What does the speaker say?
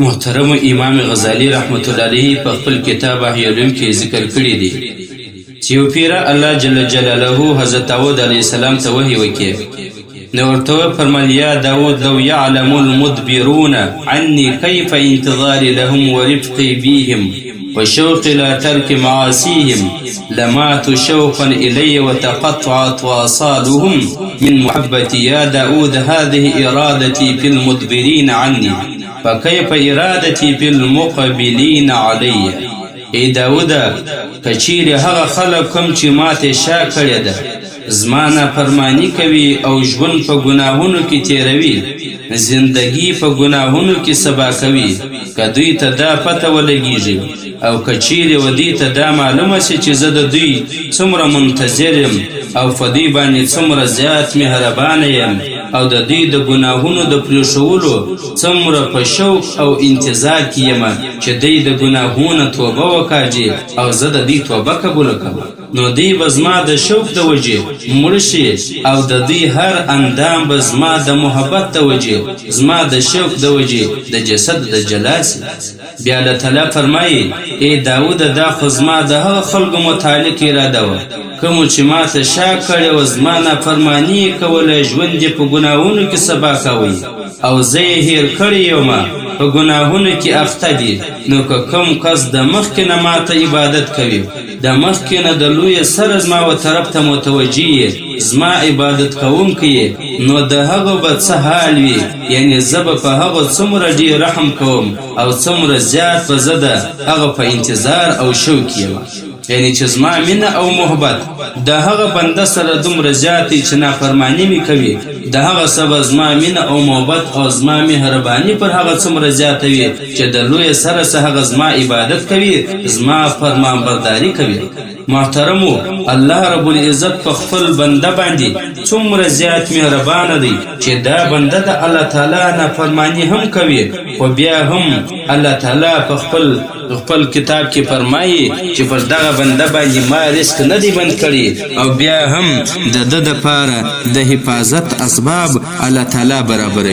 محترم امام غزالی رحمت الله علیه په خپل کتاب احیاء العلوم کې ذکر کړی دی چې یو پیره الله جل جلاله حضرت داود علیه السلام ته وحی وکړ نو ورته فرمایل یا داود لو يعلم المدبرون عني كيف انتظاري لهم ورفقي بهم وشوق لا ترك معاصيهم لماتوا شوقا إلي وتقطعت وأصالهم من محبتي يا داود هذه إرادتي في المدبرين عني فكيف إرادتي في المقبلين علي ای داوده کچیر هغه خلک کوم چې ماته شا کړې ده زما نافرمانی کوي او ژوند په ګناهونو کې تیروي زندگی په ګناهونو کې سبا کوي که دوی ته دا پته ولګیږي او کچیر ودی ته دا معلومه شي چې زه د دوی څومره منتظر یم او په دوی باندې څومره زیات مهربانه یم او د دوی د ګناهونو د پرېښولو څومره په شوق او انتظار کې یم چې دوی د ګناهونو توبه وکاږي او زه د دوی توبه قبوله کړم نو دوی به زما د شوق د وجې مړه شي او د دوی هر اندام به زما د محبت د وجې زما د شوق د وجې د جسد د جلا سي بیا الله تعالی فرمایي ای داود دا خو زما د هغه خلکو متعلق اراده وه کومو چې ماته شا کړې وه زما نافرماني یې کوله ژوند یې په ګناهونو کې سبا کوئ او زه یې هیر کړی یم په ګناهونو کې اخته دي نو که کوم کس د مخکې نه ماته عبادت کوي د مخکې نه د لوی سره زما و طرف ته متوجه یې زما عبادت کوونکی یې نو د هغه به څه حال وي یعنې زه به په هغه څومره ډېر رحم کوم او څومره زیات به زه د هغه په انتظار او شوق یم یعنی چې زما مینه او محبت د هغه بنده سره دومره زیاتې چې نافرماني مې کوي د هغه سبب زما مینه او محبت او زما مهرباني پر هغه څومره زیاته وي چې د لوی سره هغه زما عبادت کوي زما فرمانبرداري کوي محترمو الله رب العزت په خپل بنده باندې څومره زیات مهربانه دی چې دا بنده د الله تعالی نافرماني هم کوي خو بیا هم الله تعالی په خپل کتاب کې فرمایي چې پر دغه بنده باندې ما رزق نه دی بند کړی او بیا هم د ده دپاره د حفاظت اسباب الله تعالی برابروي